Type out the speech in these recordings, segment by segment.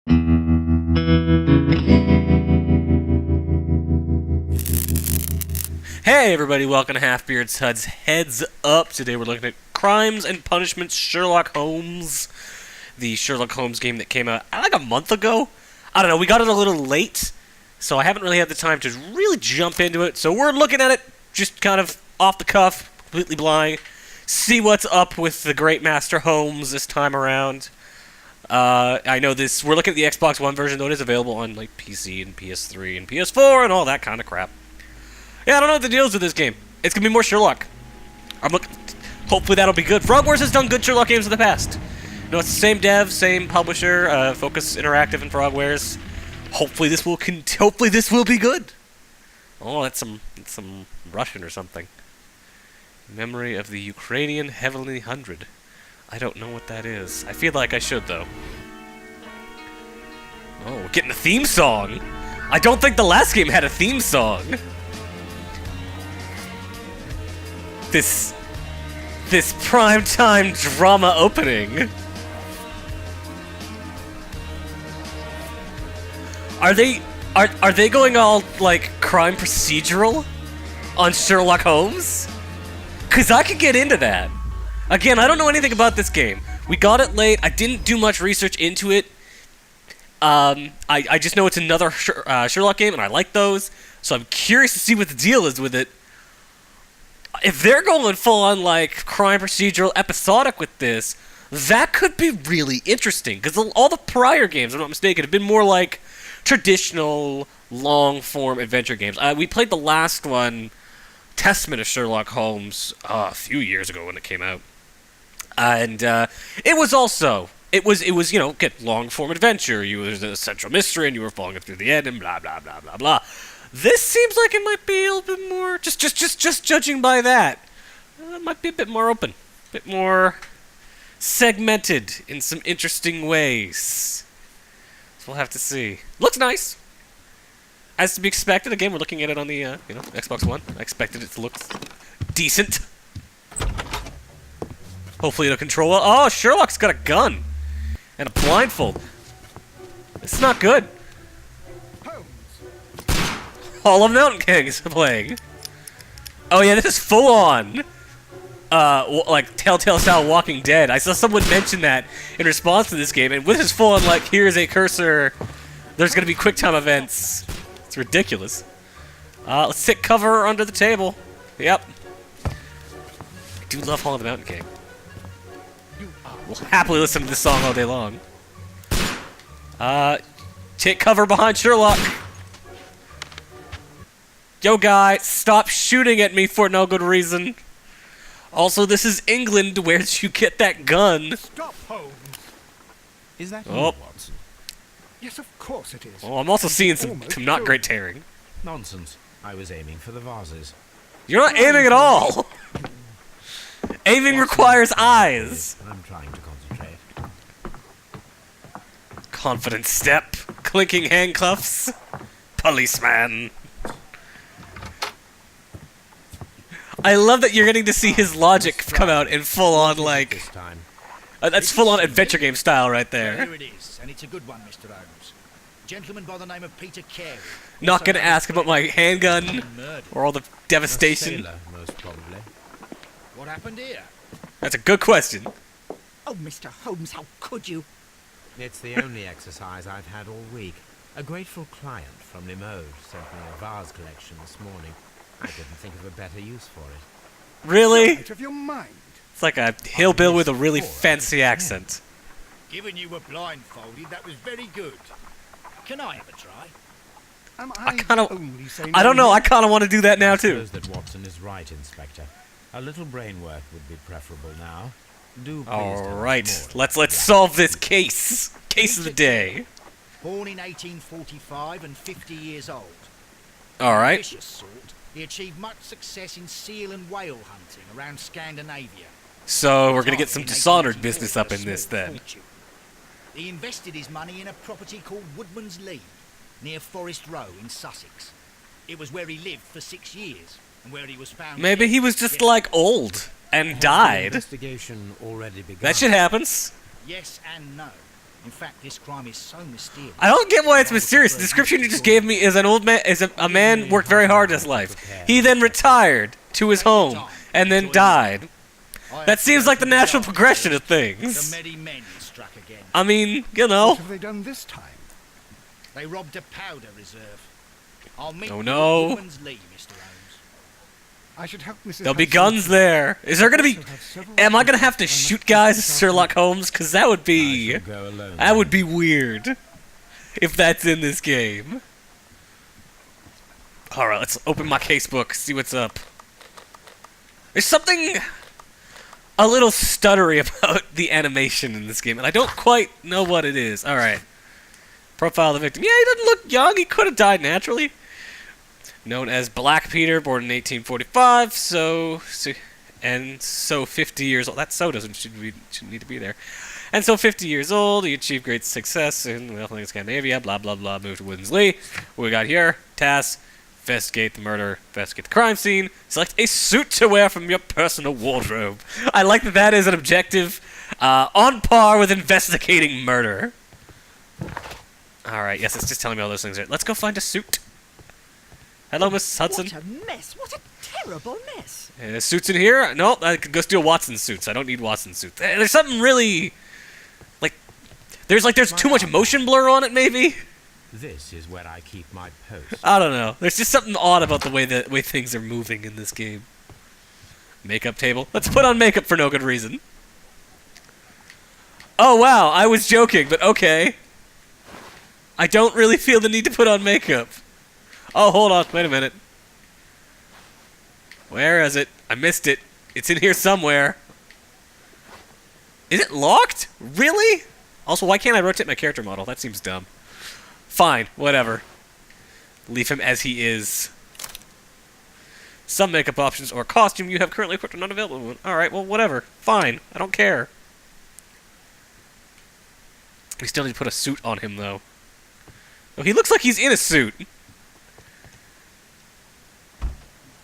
Hey everybody, welcome to Halfbeard's HUD's Heads Up. Today we're looking at Crimes and Punishments Sherlock Holmes. The Sherlock Holmes game that came out like a month ago. I don't know, we got it a little late, so I haven't really had the time to really jump into it. So we're looking at it just kind of off the cuff, completely blind. See what's up with the great Master Holmes this time around. I know this, we're looking at the Xbox One version, though it is available on like PC and PS3 and PS4 and all that kind of crap. Yeah, I don't know what the deal is with this game. It's gonna be more Sherlock. Hopefully that'll be good. Frogwares has done good Sherlock games in the past. You know, it's the same dev, same publisher, Focus Interactive and Frogwares. Hopefully this will be good. Oh, that's some Russian or something. Memory of the Ukrainian Heavenly Hundred. I don't know what that is. I feel like I should though. Oh, we're getting a theme song. I don't think the last game had a theme song. This primetime drama opening. Are they going all like crime procedural on Sherlock Holmes? 'Cause I could get into that. Again, I don't know anything about this game. We got it late. I didn't do much research into it. I just know it's another Sherlock game, and I like those. So I'm curious to see what the deal is with it. If they're going full-on, like, crime procedural episodic with this, that could be really interesting. Because all the prior games, if I'm not mistaken, have been more like traditional, long-form adventure games. We played the last one, Testament of Sherlock Holmes, a few years ago when it came out. And it was also... It was, you know, get long-form adventure. You was a central mystery, and you were following it through the end, and blah, blah, blah, blah, blah. This seems like it might be a little bit more, just judging by that, it might be a bit more open, a bit more segmented in some interesting ways. So we'll have to see. Looks nice, as to be expected. Again, we're looking at it on the Xbox One. I expected it to look decent. Hopefully it'll control well. Oh, Sherlock's got a gun and a blindfold. This is not good. All of Mountain King is playing. Oh yeah, this is full on, like Telltale style Walking Dead. I saw someone mention that in response to this game, and this is full on like, here's a cursor. There's gonna be QuickTime events. It's ridiculous. Let's take cover under the table. Yep. I do love Hall of the Mountain King. We'll happily listen to this song all day long. Take cover behind Sherlock. Yo, guy, stop shooting at me for no good reason. Also, this is England. Where'd you get that gun? Stop, Holmes. Is that you, Watson? Yes, of course it is. Oh, I'm also seeing some not great tearing. Nonsense. I was aiming for the vases. You're not aiming at all. Aiming requires eyes. I'm trying to concentrate. Confident step. Clinking handcuffs. Policeman. I love that you're getting to see his logic come out in full-on, like... that's full-on adventure game style right there. Here it is, and it's a good one, Mr. Holmes. Gentleman by the name of Peter Carey. Not gonna ask about my handgun, or all the devastation. Sailor, most probably. What happened here? That's a good question. Oh, Mr. Holmes, how could you? It's the only exercise I've had all week. A grateful client from Limoges sent me a vase collection this morning. I couldn't think of a better use for it. Really? Out of your mind. It's like a hillbill with a really fancy accent. Given you were blindfolded, that was very good. Can I have a try? Am I kind of... only saying I don't know, I kind of want to do that now, too. I suppose that Watson is right, Inspector. A little brain work would be preferable now. Do please All right, let's solve this case. Case of the day. Born in 1845 and 50 years old. All right. Ambitious sort, he achieved much success in seal and whale hunting around Scandinavia. So we're gonna get some Dishonored business up in this then. He invested his money in a property called Woodman's Lee, near Forest Row in Sussex. It was where he lived for 6 years, and where he was found. Maybe he was just like old and died. Investigation already begun. That shit happens. Yes and no. In fact, this crime is so mysterious. I don't get why it's mysterious. The description you just gave me is an old man, a man worked very hard in his life. He then retired to his home and then died. That seems like the natural progression of things. The merry men struck again. I mean, you know. What have they done this time? They robbed a powder reserve. I'll meet Oh, you no. at Woodman's Lee, Mr. Holmes. I should help Mrs. There'll be Hudson. guns there. Is there gonna be? Am I gonna have to shoot guys as Sherlock Holmes? Cause that would be, I shall go alone. that would be weird. If that's in this game. All right, let's open my casebook. See what's up. There's something a little stuttery about the animation in this game, and I don't quite know what it is. All right. Profile of the victim. Yeah, he doesn't look young. He could have died naturally. Known as Black Peter, born in 1845, so 50 years old. That so shouldn't need to be there. And so 50 years old, he achieved great success in Scandinavia, blah, blah, blah, moved to Woodman's Lee. What we got here? Task, investigate the murder, investigate the crime scene, select a suit to wear from your personal wardrobe. I like that that is an objective on par with investigating murder. Alright, yes, it's just telling me all those things. Let's go find a suit. Hello, Miss Hudson. What a mess! What a terrible mess! Suits in here? No, I could go steal Watson's suits. I don't need Watson's suits. There's something really... There's too much motion blur on it, maybe? This is where I keep my post. I don't know. There's just something odd about the way things are moving in this game. Makeup table. Let's put on makeup for no good reason. Oh, wow. I was joking, but okay. I don't really feel the need to put on makeup. Oh, hold on. Wait a minute. Where is it? I missed it. It's in here somewhere. Is it locked? Really? Also, why can't I rotate my character model? That seems dumb. Fine. Whatever. Leave him as he is. Some makeup options or costume you have currently equipped are not available. Alright, well, whatever. Fine. I don't care. We still need to put a suit on him, though. Oh, he looks like he's in a suit.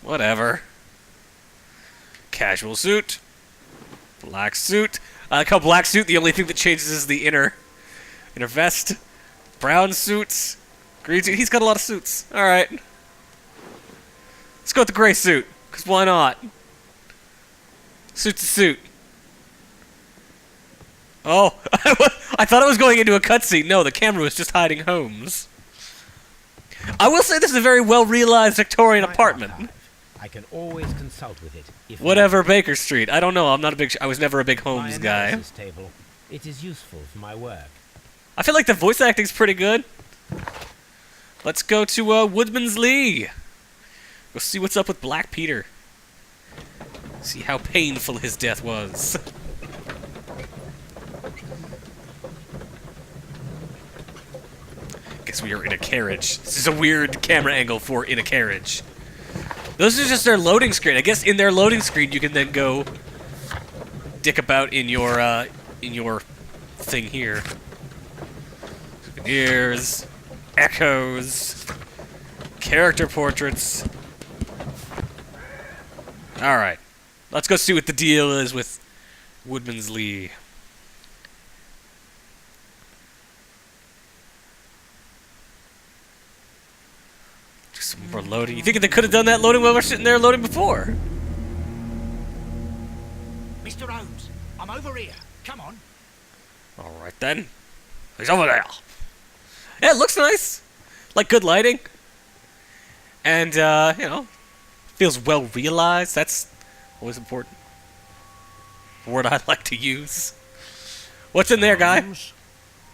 Whatever. Casual suit. Black suit. I like how black suit, the only thing that changes is the inner vest. Brown suits. Green suit. He's got a lot of suits. Alright. Let's go with the gray suit. Because why not? Suit's a suit. Oh. I thought I was going into a cutscene. No, the camera was just hiding Holmes. I will say this is a very well-realized Victorian apartment. I can always consult with it. If Whatever, Baker Street. I don't know. I was never a big Holmes my guy. analysis table. It is useful for my work. I feel like the voice acting's pretty good. Let's go to Woodman's Lee. Go see what's up with Black Peter. See how painful his death was. Guess we are in a carriage. This is a weird camera angle for in a carriage. Those are just their loading screen. I guess in their loading screen you can then go dick about in your thing here. Souvenirs, echoes, character portraits. All right, let's go see what the deal is with Woodman's Lee. Some more loading. You think they could have done that loading while we're sitting there loading before? Mr. Holmes, I'm over here. Come on. All right then. He's over there. Yeah, it looks nice. Like good lighting. And you know, feels well realized. That's always important. A word I like to use. What's in there, guy?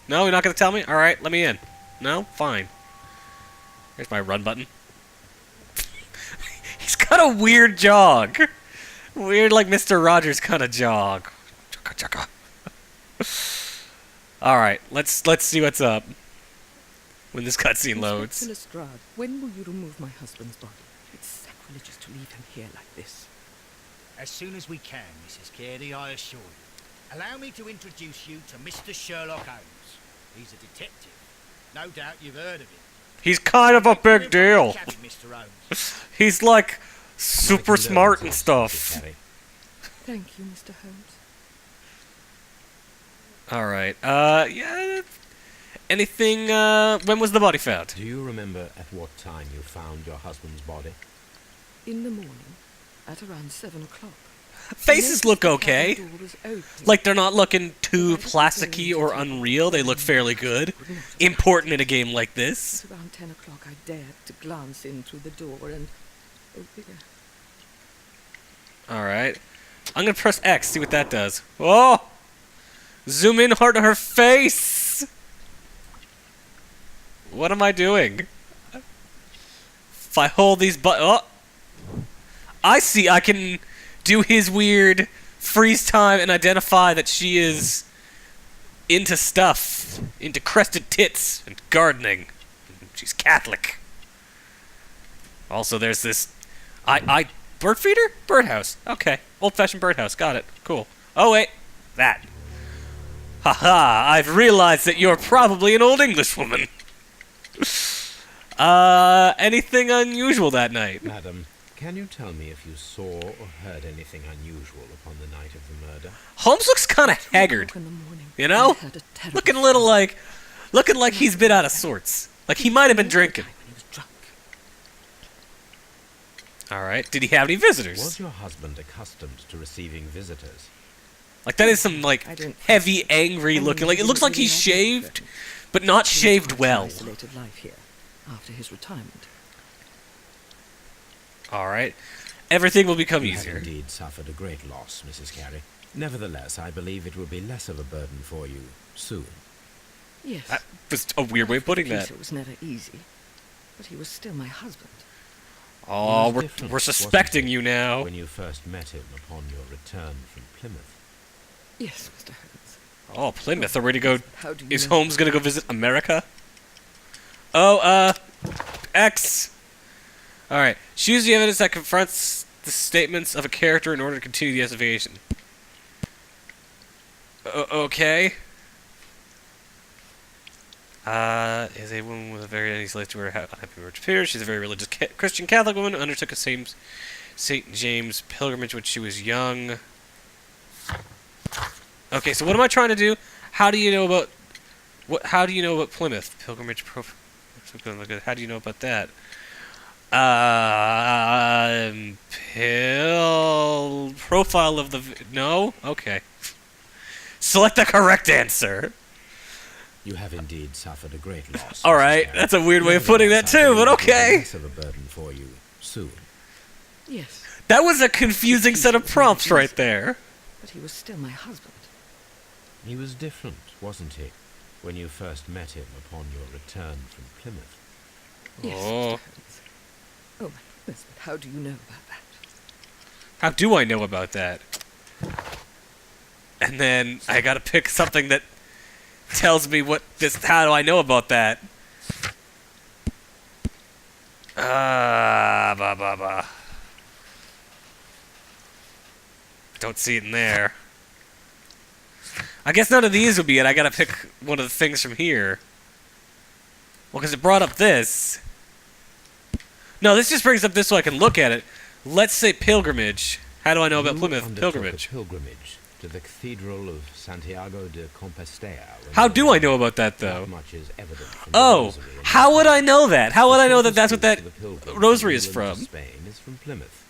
No, you're not gonna tell me? All right, let me in. No, fine. Here's my run button. He's got a weird jog. Weird, like Mr. Rogers kind of jog. Chugga chugga. All right, let's see what's up when this cutscene loads. Inspector Lestrade, when will you remove my husband's body? It's sacrilegious to leave him here like this. As soon as we can, Mrs. Carey, I assure you. Allow me to introduce you to Mr. Sherlock Holmes. He's a detective. No doubt you've heard of him. He's kind of a big deal. Mr. Holmes. He's like super smart and stuff. Thank you, Mr. Holmes. Alright, yeah... Anything, when was the body found? Do you remember at what time you found your husband's body? In the morning, at around 7 o'clock. Faces look okay. The door was open. Like, they're not looking too plasticky or unreal. They look fairly good. Important in a game like this. At around 10 o'clock, I dared to glance in through the door and... Oh, dear. Alright. I'm gonna press X, see what that does. Oh! Zoom in hard to her face! What am I doing? If I hold these oh! I see, I can do his weird freeze time and identify that she is into stuff. Into crested tits and gardening. She's Catholic. Also, there's this... bird feeder? Birdhouse. Okay. Old-fashioned birdhouse. Got it. Cool. Oh, wait. That. Haha, I've realized that you're probably an old Englishwoman. Anything unusual that night? Madam, can you tell me if you saw or heard anything unusual upon the night of the murder? Holmes looks kind of haggard. In the morning, You know? I heard a terrible Looking a little like... Looking like he's been out of sorts. Like he might have been drinking. when he was drunk. Alright. Did he have any visitors? Was your husband accustomed to receiving visitors? Like that is some like I don't- heavy, angry looking... Like it looks like he's shaved, but not shaved well. Isolated life here after his retirement. Alright. Everything will become You have easier. indeed suffered a great loss, Mrs. Carey. Nevertheless, I believe it will be less of a burden for you soon. Yes. That was a weird way of putting that. Peter was never easy, but he was still my husband. Oh, It was we're different, suspecting wasn't it, you now. when you first met him upon your return from Plymouth. Yes, Mr. Holmes. Oh, Plymouth. Are we to go... How do you Is know? Holmes gonna go visit America? Oh, X. Alright. Choose the evidence that confronts the statements of a character in order to continue the investigation. Okay. Is a woman with a very uneasy life to her happy marriage appears. She's a very religious Christian Catholic woman who undertook a St. James pilgrimage when she was young. Okay, so what am I trying to do? How do you know about... How do you know about Plymouth? Pilgrimage profile. How do you know about that? Profile of the... No? Okay. Select the correct answer. You have indeed suffered a great loss. All Mrs. right, Carey. that's a weird way of putting that too, but Nevertheless, I believe it will be okay. less of a burden for you soon. Yes, That was a confusing set of prompts right there. but he was still my husband. He was different, wasn't he, when you first met him upon your return from Plymouth? Yes, Oh. Mr. Holmes. Oh my goodness, but how do you know about that? How do I know about that? And then I gotta pick something that tells me what this... How do I know about that? Don't see it in there. I guess none of these would be it. I gotta pick one of the things from here. Well, because it brought up this. No, this just brings up this so I can look at it. Let's say pilgrimage. How do I know about You Plymouth undertook pilgrimage? a pilgrimage to the Cathedral of Santiago de Compostela. when How you do were I know young. about that, though? Not much is evident from the Oh, rosary in how your would I hand. know that? How would I know that The that's what that shortest route to the pilgrim rosary is England to from? Spain is from Plymouth.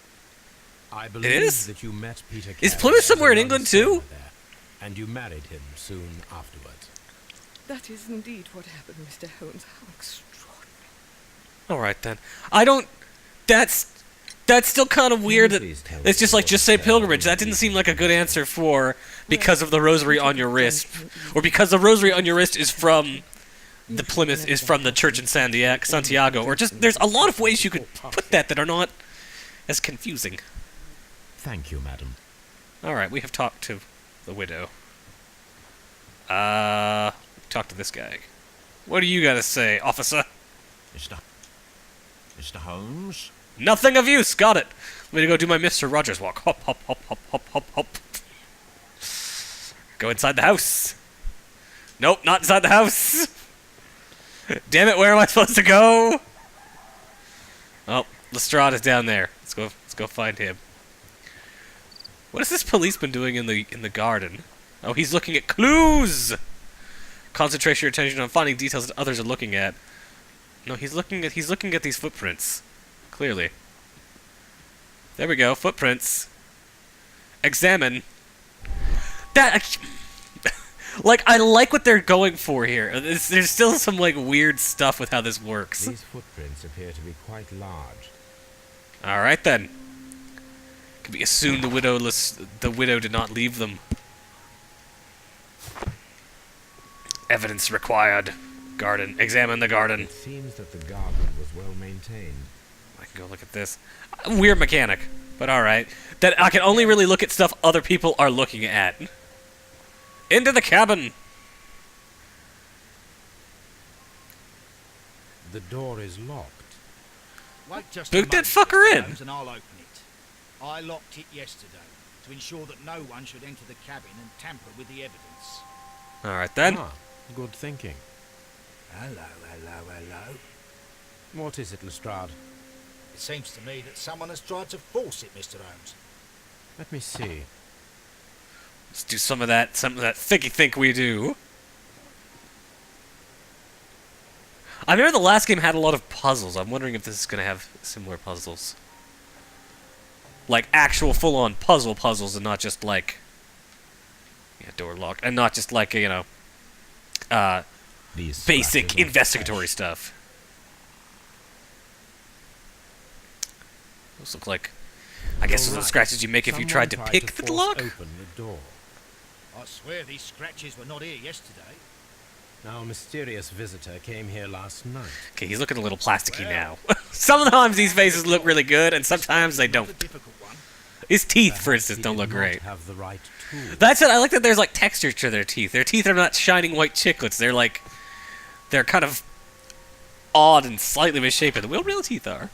I believe is? that you met Peter Is Carey Plymouth as a somewhere in young England, sailor too? there, and you married him soon afterwards. That is indeed what happened, Mr. Holmes. How extraordinary. All right then. I don't. That's still kind of weird. That Please tell it's me just like what just say the pilgrimage. That reason didn't is seem like a good for answer for because of the rosary on your wrist, or because the rosary on your wrist is from the Plymouth is from the church in Santiago, or just there's a lot of ways you could put that are not as confusing. Thank you, madam. All right, we have talked to the widow. Talk to this guy. What do you got to say, officer? Mr. Holmes? Nothing of use. Got it. I'm gonna go do my Mr. Rogers walk. Hop, hop, hop, hop, hop, hop, hop. Go inside the house. Nope, not inside the house. Damn it, where am I supposed to go? Oh, Lestrade is down there. Let's go find him. What is this policeman doing in the garden? Oh, he's looking at clues! Concentrate your attention on finding details that others are looking at. No, he's looking at these footprints. Clearly. There we go, footprints. Examine. That... Like, I like what they're going for here. There's still some, like, weird stuff with how this works. These footprints appear to be quite large. Alright then. Can we assume the widow did not leave them? Evidence required. Garden. Examine the garden. It seems that the garden was well maintained. I can go look at this. Weird mechanic, but alright. That I can only really look at stuff other people are looking at. Into the cabin! The door is locked. Wait just Boot a that moment, fucker Mr. in. Holmes, and I'll open it. I locked it yesterday to ensure that no one should enter the cabin and tamper with the evidence. Alright then. Ah, good thinking. Hello, hello, hello. What is it, Lestrade? It seems to me that someone has tried to force it, Mr. Holmes. Let me see. Let's do some of that thicky think we do. I remember the last game had a lot of puzzles. I'm wondering if this is going to have similar puzzles. Like actual full-on puzzles and not just like... Yeah, door locked. And not just like, you know... These basic scratches are investigatory fresh. stuff. Those look like... I guess those are the Alright. scratches you make if you Someone tried to pick the force lock? open the door. I swear these scratches were not here yesterday. Our mysterious visitor came here last night. Okay, he's looking a little plasticky Well. now. Sometimes these faces look really good, and sometimes they Not a don't. difficult one. His teeth, for Perhaps instance, he don't did look not great. have the right tool. That's it. I like that there's like texture to their teeth. Their teeth are not shining white chiclets. They're like, they're kind of odd and slightly misshapen. The real teeth are.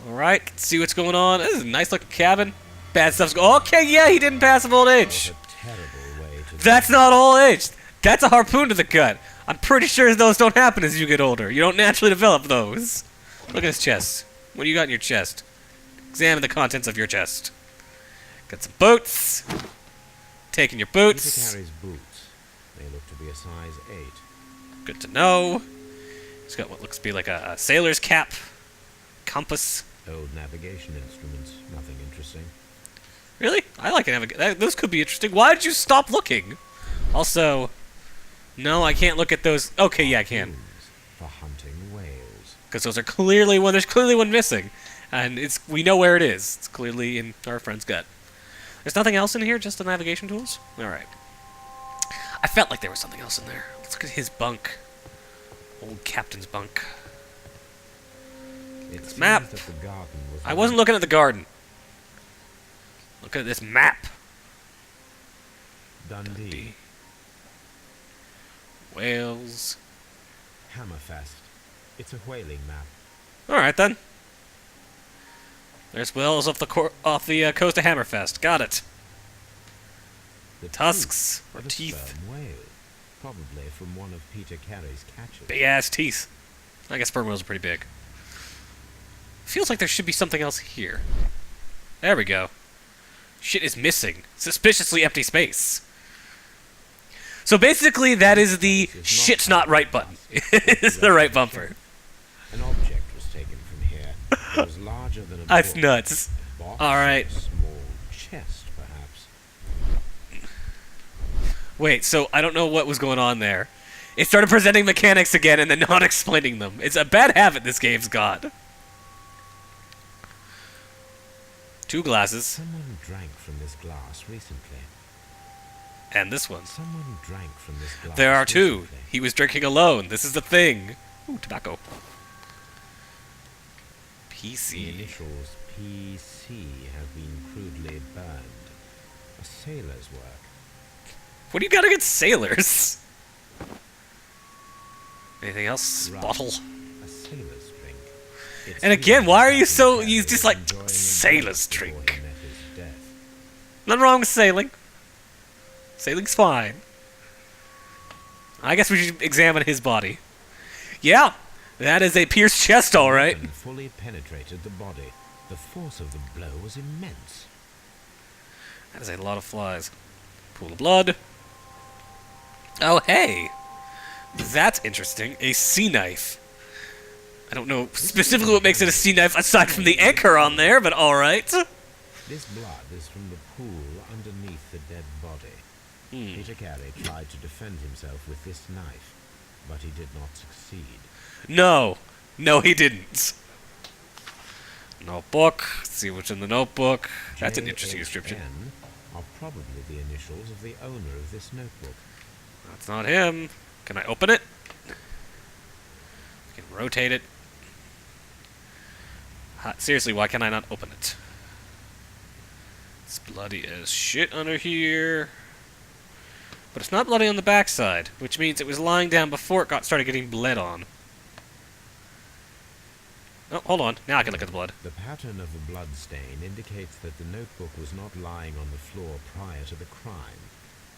All right, let's see what's going on. This is a nice looking cabin. Bad stuff's going. Okay, yeah, he didn't pass of old age. What a terrible way to That's not old age. That's a harpoon to the gut. I'm pretty sure those don't happen as you get older. You don't naturally develop those. Look at his chest. What do you got in your chest? Examine the contents of your chest. Got some boots. Taking your Peter boots. carries boots. They look to be a size 8. Good to know. He's got what looks to be like a sailor's cap. Compass. Old navigation instruments. Nothing interesting. Really? I like it. Those could be interesting. Why did you stop looking? Also, no, I can't look at those. Okay, yeah, I can. Tools for hunting whales. Because those are clearly one. There's clearly one missing, and we know where it is. It's clearly in our friend's gut. There's nothing else in here, just the navigation tools. All right. I felt like there was something else in there. Let's look at his bunk. Old captain's bunk. It This seems map. that the garden was I wasn't looking at the garden. Look at this map. Dundee. Wales. Hammerfest. It's a whaling map. All right then. There's Wales off the coast of Hammerfest. Got it. The Tusks tooth or of a teeth. sperm whale. Probably from one of Peter Carey's catches. Big ass teeth. I guess sperm whales are pretty big. Feels like there should be something else here. There we go. Shit is missing. Suspiciously empty space. So basically, that is the shit's not right button. It's the right bumper. An object was taken from here. It was larger than a That's book. nuts. A box, All right. A small chest, perhaps. Wait, so I don't know what was going on there. It started presenting mechanics again and then not explaining them. It's a bad habit this game's got. 2 glasses. Someone drank from this glass recently. And this one. Someone drank from this glass There are 2. recently. He was drinking alone. This is the thing. Ooh, tobacco. The PC. initials PC have been crudely burned. A sailor's work. What do you got against sailors? Anything else? Rum. Bottle. A sailor's drink. It And again, seems why are that you so... Peter You Carey just was like, enjoying a sailor's drink before drink. he met his death. Nothing wrong with sailing. Sailing's fine. I guess we should examine his body. Yeah, that is a pierced chest, all right. And fully penetrated the body. The force of the blow was immense. That is a lot of flies. Pool of blood. Oh, hey! That's interesting. A sea knife. I don't know specifically what makes it a sea knife aside from the anchor on there, but alright. This blood is from the pool underneath the dead body. Peter Carey tried to defend himself with this knife, but he did not succeed. No. No, he didn't. Notebook. Let's see what's in the notebook. That's an interesting description. JHN are probably the initials of the owner of this notebook. That's not him. Can I open it? I can rotate it. Seriously, why can I not open it? It's bloody as shit under here. But it's not bloody on the backside, which means it was lying down before it started getting bled on. Oh, hold on. Now I can look at the blood. The pattern of the blood stain indicates that the notebook was not lying on the floor prior to the crime,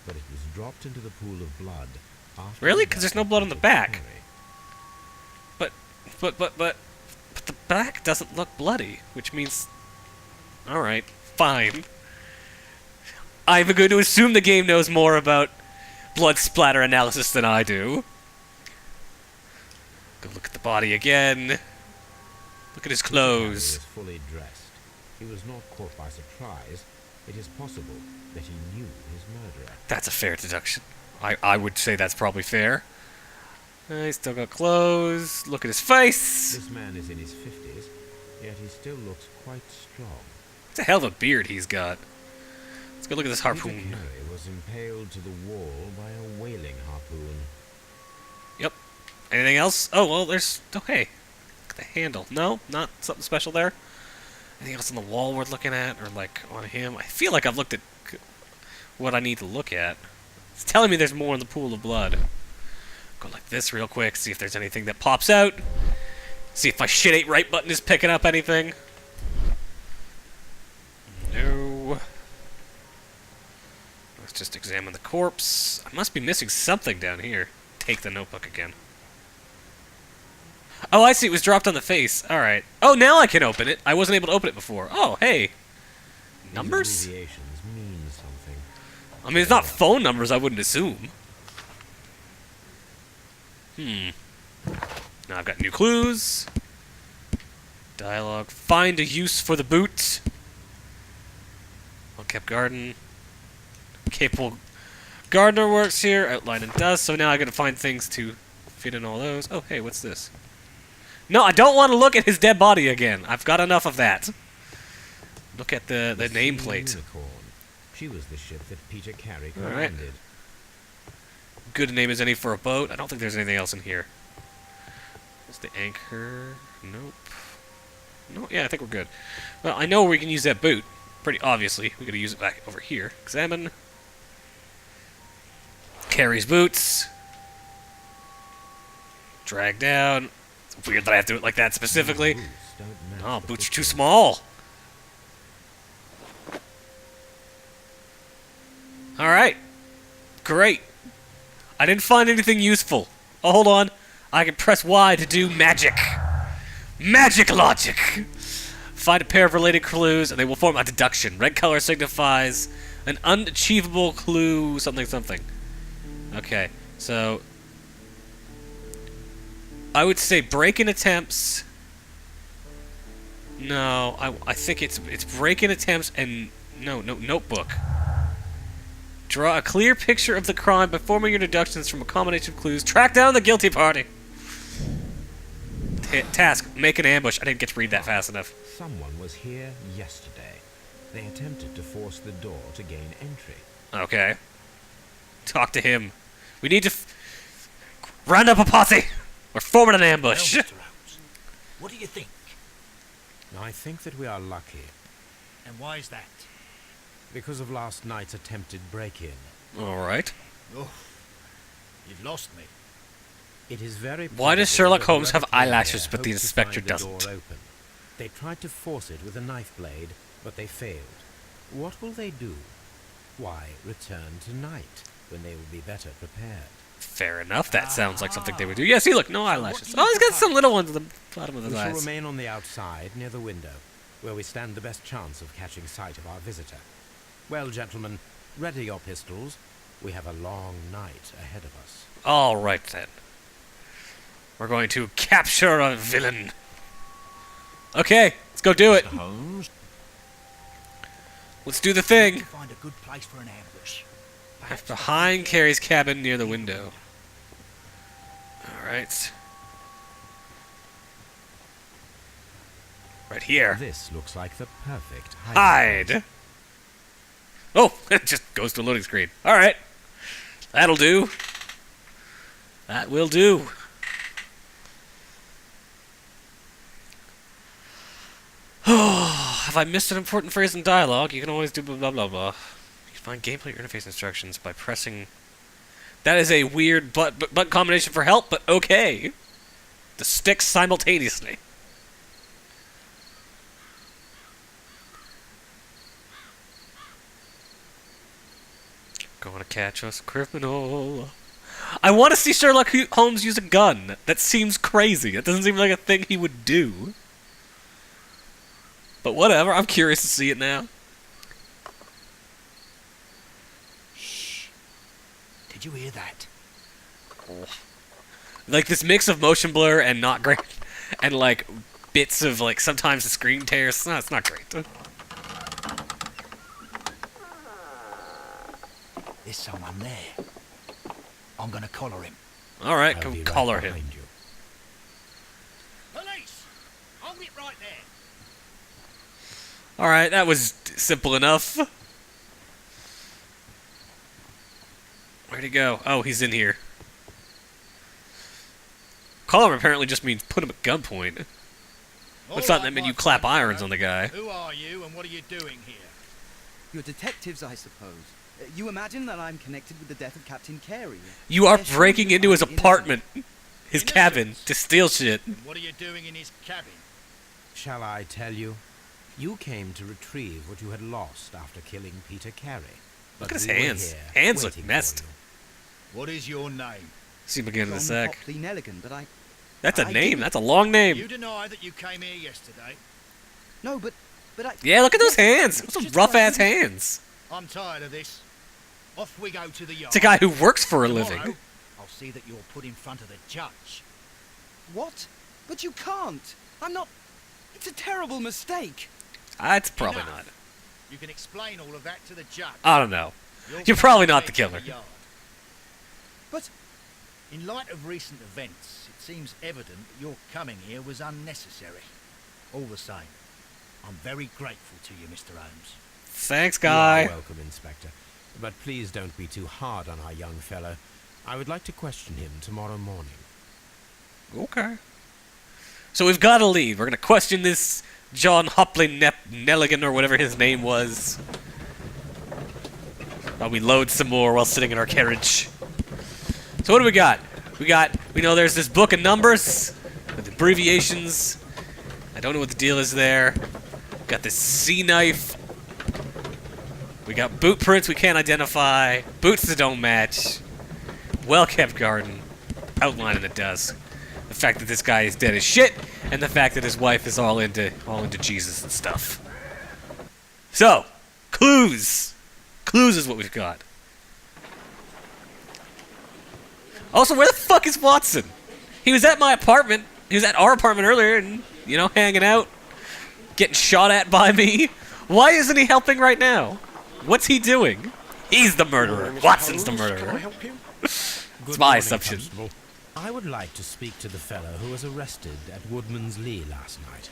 but it was dropped into the pool of blood after... Really? Because there's no blood on the back. But the back doesn't look bloody, which means... Alright, fine. I'm going to assume the game knows more about blood splatter analysis than I do. Go look at the body again. Look at his clothes. He was fully dressed. He was not caught by surprise. It is possible that he knew his murderer. That's a fair deduction. I would say that's probably fair. He's still got clothes. Look at his face. This man is in his 50s, yet he still looks quite strong. It's a hell of a beard he's got. Let's go look at this Peter harpoon. Carey was impaled to the wall by a whaling harpoon. Yep. Anything else? Oh, well, there's... Oh, hey. Look at the handle. No? Not something special there? Anything else on the wall worth looking at? Or, like, on him? I feel like I've looked at what I need to look at. It's telling me there's more in the pool of blood. Go like this real quick, see if there's anything that pops out. See if my shit ain't right button is picking up anything. No. Let's just examine the corpse. I must be missing something down here. Take the notebook again. Oh, I see. It was dropped on the face. Alright. Oh, now I can open it. I wasn't able to open it before. Oh, hey. Numbers? These abbreviations mean something. I mean, it's not phone numbers, I wouldn't assume. Now I've got new clues. Dialogue. Find a use for the boot. Well-kept garden. Capable gardener works here. Outline and dust. So now I gotta find things to fit in all those. Oh, hey, what's this? No, I don't want to look at his dead body again. I've got enough of that. Look at the nameplate. Unicorn. She was the ship that Peter Carey All right. commanded. Good name as any for a boat. I don't think there's anything else in here. Is the anchor? Nope. No, yeah, I think we're good. Well, I know we can use that boot. Pretty obviously. We gotta use it back over here. Examine. Carry's boots. Drag down. It's weird that I have to do it like that specifically. Boots don't match Oh, the boots are too footprint. small. Alright. Great. I didn't find anything useful. Oh, hold on. I can press Y to do magic. Magic logic. Find a pair of related clues, and they will form a deduction. Red color signifies an unachievable clue, something, something. Okay, so... I would say break-in attempts... No, I think it's break-in attempts and... No, notebook. Draw a clear picture of the crime by forming your deductions from a combination of clues. Track down the guilty party. Task, make an ambush. I didn't get to read that fast enough. Someone was here yesterday. They attempted to force the door to gain entry. Okay. Talk to him. We need to round up a posse. We're forming an Well, ambush. Mr. Holmes, what do you think? I think that we are lucky And why is that? because of last night's attempted break-in. Alright. Oh, you've lost me. It is very Why does probable Sherlock that Holmes have whoever came eyelashes, here but the hoped to inspector find the door doesn't? open. They tried to force it with a knife blade, but they failed. What will they do? Why, return tonight, when they will be better prepared. Fair enough. That sounds like something they would do. Yeah, see, look, no eyelashes. what do you Oh, he's got some propose? little ones at the bottom of his We shall eyes. remain on the outside, near the window, where we stand the best chance of catching sight of our visitor. Well, gentlemen, ready your pistols. We have a long night ahead of us. All right, then. We're going to capture a villain. Okay, let's go do it. Mr. Holmes? Let's do the thing. Find a good place for an ambush. Perhaps Behind Carrie's cabin near the window. All right. Right here. This looks like the perfect hiding place. Hide. Oh, it just goes to a loading screen. All right. That'll do. That will do. Oh, have I missed an important phrase in dialogue? You can always do blah blah blah blah. You can find gameplay interface instructions by pressing. That is a weird button combination for help, but okay. The sticks simultaneously. Going to catch us, criminal. I want to see Sherlock Holmes use a gun. That seems crazy. It doesn't seem like a thing he would do. But whatever, I'm curious to see it now. Shh. Did you hear that? Like this mix of motion blur and not great, and like bits of like sometimes the screen tears. No, it's not great. There's someone there. I'm gonna collar him. All right, I'll come be right collar him. behind you. Police! Hold it right there. All right, that was simple enough. Where'd he go? Oh, he's in here. Collar him apparently just means put him at gunpoint. It's not that meant you clap irons on the guy. Who are you and what are you doing here? You're detectives, I suppose. You imagine that I'm connected with the death of Captain Carey. You are They're sure breaking you into his find innocent. apartment, his Innocent? cabin, to steal shit. And what are you doing in his cabin? Shall I tell you? You came to retrieve what you had lost after killing Peter Carey. Look But at his we were hands. here Hands look waiting for messed. you. What is your name? See him again in a John sec. Hopley Nelligan, but That's a I name. didn't- That's a long name. You deny that you came here yesterday. no, but I. Yeah, look at those hands. It's Those just rough that I ass didn't- hands. I'm tired of this. Off we go to the yard. It's a guy who works for a Tomorrow, living. I'll see that you're put in front of the judge. What? But you can't. I'm not. It's a terrible mistake. It's probably Enough. not. You can explain all of that to the judge. I don't know. You're You're probably coming not the to killer. yard. But In light of recent events, it seems evident that your coming here was unnecessary. All the same, I'm very grateful to you, Mr. Holmes. Thanks, You are guy. welcome, Inspector. But please don't be too hard on our young fellow. I would like to question him tomorrow morning. Okay. So we've got to leave. We're going to question this John Hopley Nelligan or whatever his name was. While we load some more while sitting in our carriage. So what do we got? We know there's this book of numbers with abbreviations. I don't know what the deal is there. Got this C knife. We got boot prints we can't identify. Boots that don't match. Well-kept garden. Outline in the dusk. The fact that this guy is dead as shit, and the fact that his wife is all into Jesus and stuff. So, clues. Clues is what we've got. Also, where the fuck is Watson? He was at my apartment. He was at our apartment earlier, and hanging out, getting shot at by me. Why isn't he helping right now? What's he doing? He's the murderer. Watson's the murderer. Good It's my morning, assumption. Constable. I would like to speak to the fellow who was arrested at Woodman's Lee last night.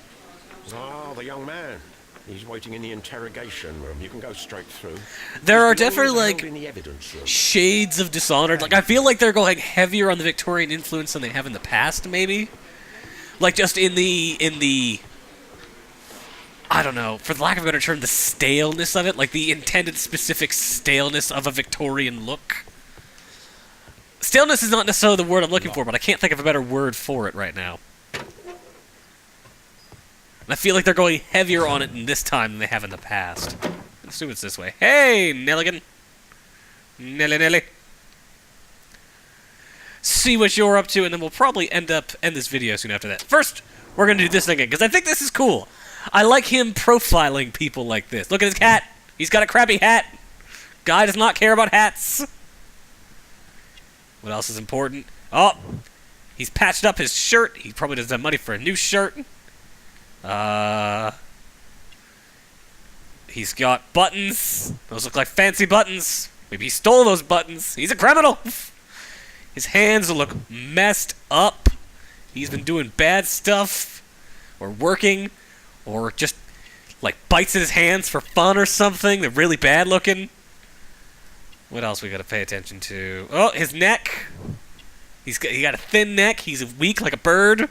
Ah, the young man. He's waiting in the interrogation room. You can go straight through. There are He's always definitely held like in the evidence room. shades of Dishonored. Like I feel like they're going heavier on the Victorian influence than they have in the past, maybe. Like just in the I don't know, for the lack of a better term, the staleness of it, like the intended specific staleness of a Victorian look. Staleness is not necessarily the word I'm looking for, but I can't think of a better word for it right now. And I feel like they're going heavier on it in this time than they have in the past. I assume it's this way. Hey, Nelligan. Nelly. See what you're up to, and then we'll probably end this video soon after that. First, we're going to do this thing again, because I think this is cool. I like him profiling people like this. Look at his cat. He's got a crappy hat. Guy does not care about hats. What else is important? Oh, he's patched up his shirt. He probably doesn't have money for a new shirt. He's got buttons. Those look like fancy buttons. Maybe he stole those buttons. He's a criminal. His hands look messed up. He's been doing bad stuff, or working, or just like bites at his hands for fun or something. They're really bad looking. What else we gotta pay attention to? Oh, his neck. He got a thin neck. He's weak like a bird.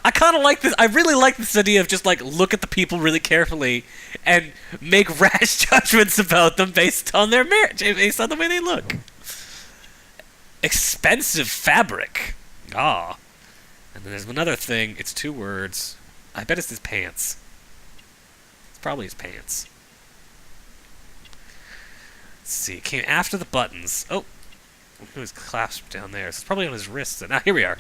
I kind of like this. I really like this idea of just like look at the people really carefully and make rash judgments about them based on their marriage, based on the way they look. Expensive fabric. Ah. And then there's another thing. It's 2 words. I bet it's his pants. It's probably his pants. Let's see. It came after the buttons. Oh. It was clasped down there. So it's probably on his wrists. Now, here we are.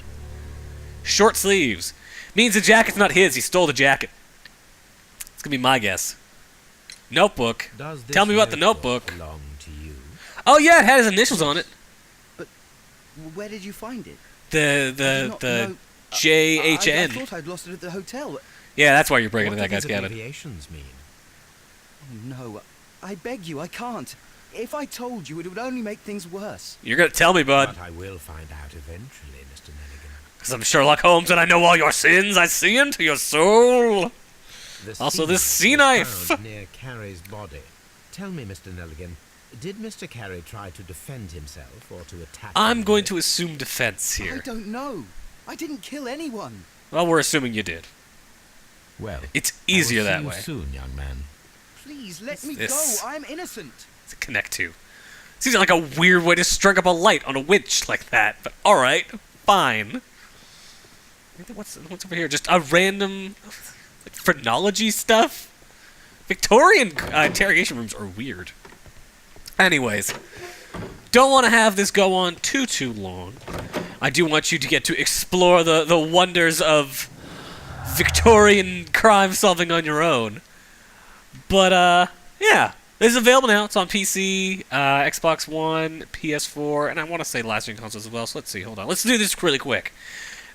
Short sleeves. Means the jacket's not his. He stole the jacket. It's going to be my guess. Notebook. Tell me about the notebook. Belong to you? Oh, yeah, it had his initials on it. But where did you find it? The JHN. I thought I'd lost it at the hotel. Yeah, that's why you're breaking What into that do guy's these cabin. abbreviations mean? Oh, no. I beg you, I can't. If I told you, it would only make things worse. You're going to tell me, bud. But I will find out eventually, Mr. Nelligan. Because I'm Sherlock Holmes and I know all your sins. I see into your soul. Also, this sea knife. Found near Carey's body. Tell me, Mr. Nelligan, did Mr. Carey try to defend himself or to attack? I'm going to assume defense I here. don't know. I didn't kill anyone. Well, we're assuming you did. Well, It's easier that way. Soon, young man. Please, let me this? go. I'm innocent. To connect to. Seems like a weird way to string up a light on a winch like that, but alright, fine. What's over here? Just a random like, phrenology stuff? Victorian interrogation rooms are weird. Anyways, don't want to have this go on too long. I do want you to get to explore the wonders of Victorian crime solving on your own. But, yeah. This is available now. It's on PC, Xbox One, PS4, and I want to say last-gen consoles as well, so let's see. Hold on. Let's do this really quick.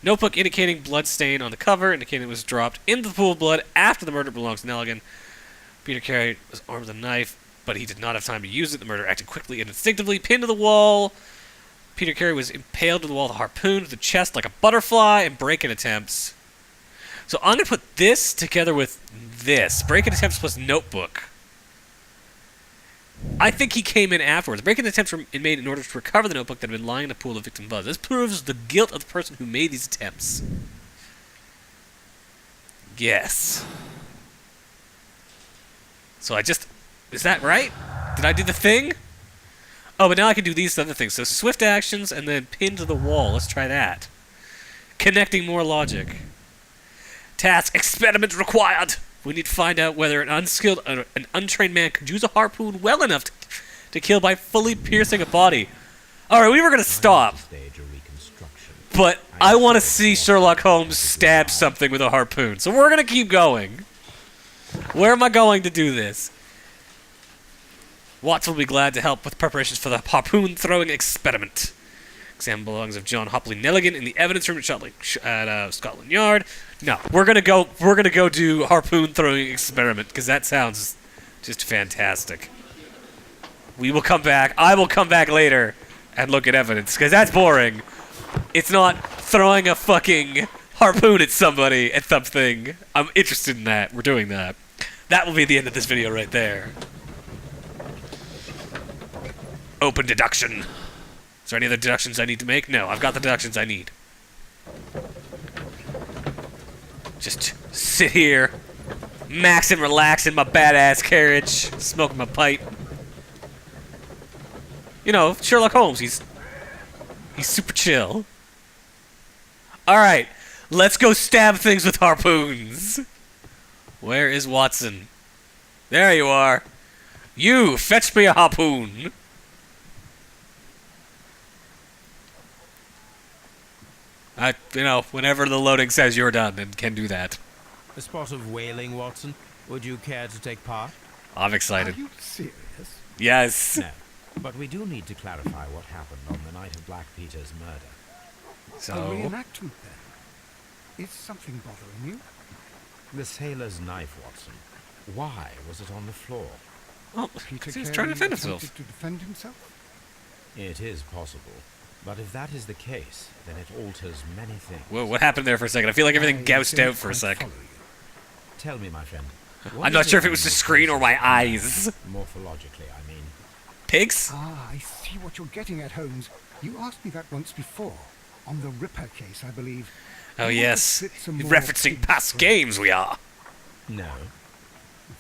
Notebook indicating blood stain on the cover, indicating it was dropped into the pool of blood after the murder belongs to Nelligan. Peter Carey was armed with a knife, but he did not have time to use it. The murderer acted quickly and instinctively, pinned to the wall. Peter Carey was impaled to the wall with a harpoon to the chest like a butterfly in break-in attempts. So I'm going to put this together with this. Break-in attempts plus notebook. I think he came in afterwards. Break-in attempts were made in order to recover the notebook that had been lying in the pool of victim blood. This proves the guilt of the person who made these attempts. Yes. So I just... Is that right? Did I do the thing? Oh, but now I can do these other things. So swift actions and then pin to the wall. Let's try that. Connecting more logic. Task experiment required. We need to find out whether an unskilled, an untrained man could use a harpoon well enough to kill by fully piercing a body. Alright, we were going to stop. But I want to see Sherlock Holmes stab something with a harpoon. So we're going to keep going. Where am I going to do this? Watson will be glad to help with preparations for the harpoon throwing experiment. Examine belongings of John Hopley Nelligan in the evidence room at Scotland Yard. No, we're gonna go do harpoon throwing experiment because that sounds just fantastic. We will come back. I will come back later and look at evidence because that's boring. It's not throwing a fucking harpoon at somebody at something. I'm interested in that. We're doing that. That will be the end of this video right there. Open deduction. Is there any other deductions I need to make? No, I've got the deductions I need. Just sit here, max and relax in my badass carriage, smoking my pipe. You know, Sherlock Holmes, he's super chill. Alright, let's go stab things with harpoons. Where is Watson? There you are. You, fetch me a harpoon. Whenever the loading says you're done, and can do that. A spot of whaling, Watson. Would you care to take part? I'm Are excited. you serious? Yes. No, but we do need to clarify what happened on the night of Black Peter's murder. A So, reenactment, then? Is something bothering you? The sailor's knife, Watson. Why was it on the floor? well, Peter he was Carey trying to defend attempted himself. to defend himself? It is possible. But if that is the case, then it alters many things. Whoa, what happened there for a second? I feel like everything I gouged don't out for a quite sec. follow you. Tell me, my friend. I'm not sure if it was the screen or my eyes. Morphologically, I mean. Pigs? Ah, I see what you're getting at, Holmes. You asked me that once before. On the Ripper case, I believe. Oh, You want to yes. spit some more Referencing pigs past for- games, we are. No.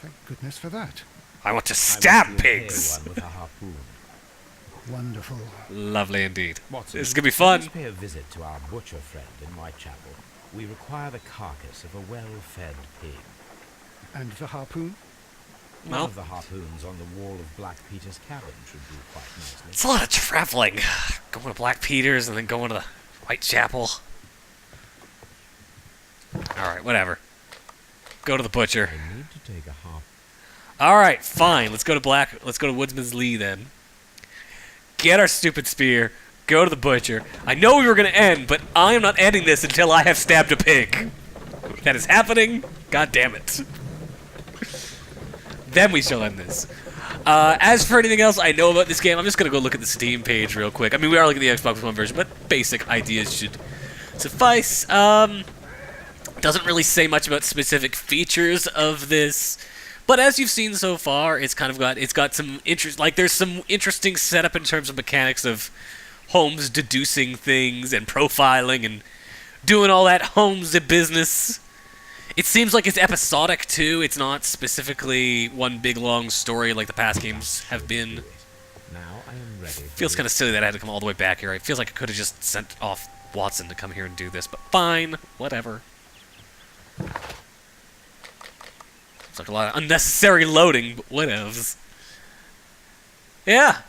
Thank goodness for that. I want to I stab want to impale pigs. one with a harpoon. Wonderful. Lovely indeed. Watson, This is going to be let us fun. pay a visit to our butcher friend in Whitechapel. We require the carcass of a well-fed pig. And the harpoon? One Well, of the harpoons on the wall of Black Peter's cabin should do quite nicely. it's a lot of traveling. Going to Black Peter's and then going to Whitechapel. Alright, whatever. Go to the butcher. I need to take a harp. Alright, fine. Let's go to Woodsman's Lee then. Get our stupid spear. Go to the butcher. I know we were going to end, but I am not ending this until I have stabbed a pig. That is happening. God damn it. Then we shall end this. As for anything else I know about this game, I'm just going to go look at the Steam page real quick. I mean, we are looking at the Xbox One version, but basic ideas should suffice. Doesn't really say much about specific features of this, but as you've seen so far, it's got some interest. Like, there's some interesting setup in terms of mechanics of Holmes deducing things and profiling and doing all that Holmes business. It seems like it's episodic too. It's not specifically one big long story like the past games have been. Now I am ready. Feels kind of silly that I had to come all the way back here. It feels like I could have just sent off Watson to come here and do this, but fine, whatever. It's like a lot of unnecessary loading, but whatevs. Yeah.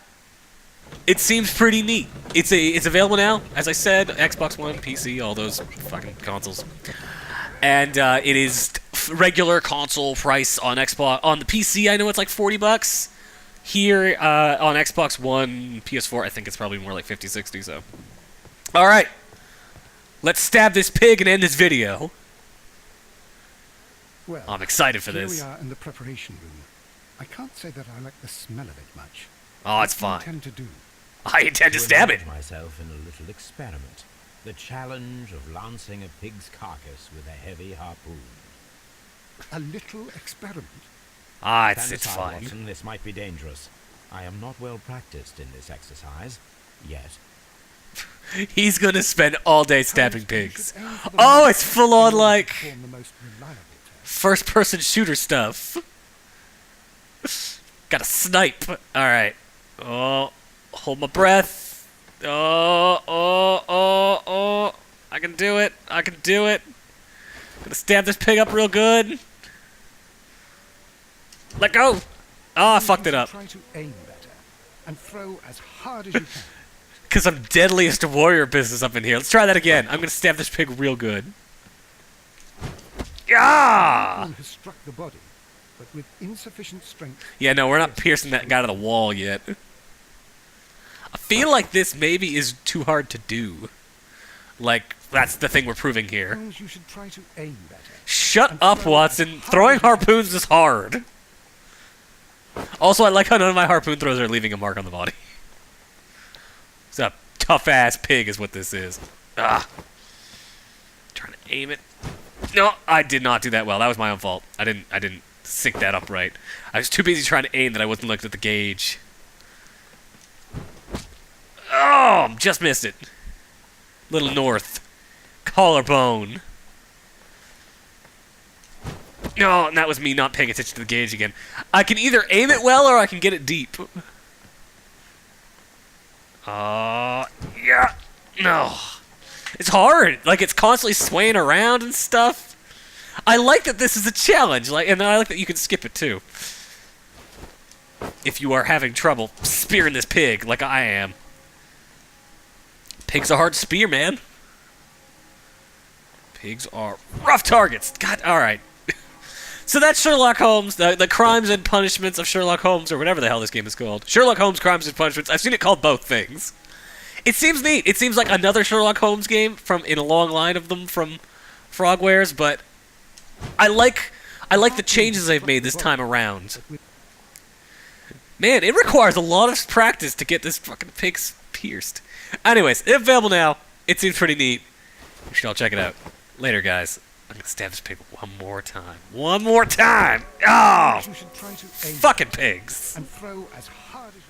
It seems pretty neat. It's available now, as I said, Xbox One, PC, all those fucking consoles. And it is regular console price on Xbox. On the PC, I know it's like $40. Here on Xbox One, PS4, I think it's probably more like 50, 60, so. Alright. Let's stab this pig and end this video. Well, I'm excited for here this. we are in the preparation room. I can't say that I like the smell of it much. Oh, it's What do you fine. intend to do? I intend to stab it. indulge myself in a little experiment. The challenge of lancing a pig's carcass with a heavy harpoon. A little experiment? Ah, Stand it's aside, fine. Watson, this might be dangerous. I am not well practiced in this exercise. Yet. He's gonna spend all day stabbing Holmes, you pigs. should aim for the Oh, mark it's full on in order to like perform the most reliable test. first-person shooter stuff. Gotta snipe. Alright. Oh, hold my breath. Oh. I can do it. Gonna stab this pig up real good. Let go. Oh, I fucked it up. Try to aim better and throw as hard as you can. Because I'm deadliest warrior business up in here. Let's try that again. I'm gonna stab this pig real good. Yeah! One has struck the body, but with insufficient strength. Yeah, no, we're not piercing that guy to the wall yet. I feel like this maybe is too hard to do. Like, that's the thing we're proving here. Holmes, you should try to aim better. Shut up, Watson. Throwing harpoons is hard. Also, I like how none of my harpoon throws are leaving a mark on the body. It's a tough-ass pig is what this is. Ah. Trying to aim it. No, I did not do that well. That was my own fault. I didn't sync that up right. I was too busy trying to aim that I wasn't looking at the gauge. Oh, just missed it. Little north. Collarbone. No, and that was me not paying attention to the gauge again. I can either aim it well or I can get it deep. Yeah. No. It's hard. Like, it's constantly swaying around and stuff. I like that this is a challenge, and I like that you can skip it, too. If you are having trouble spearing this pig, like I am. Pigs are hard to spear, man. Pigs are rough targets. God, alright. So that's Sherlock Holmes, the Crimes and Punishments of Sherlock Holmes, or whatever the hell this game is called. Sherlock Holmes Crimes and Punishments. I've seen it called both things. It seems neat. It seems like another Sherlock Holmes game in a long line of them from Frogwares, but I like the changes they've made this time around. Man, it requires a lot of practice to get this fucking pig pierced. Anyways, it's available now. It seems pretty neat. You should all check it out. Later, guys. I'm gonna stab this pig one more time. One more time! Oh! You should try to aim Fucking pigs! and throw as hard as you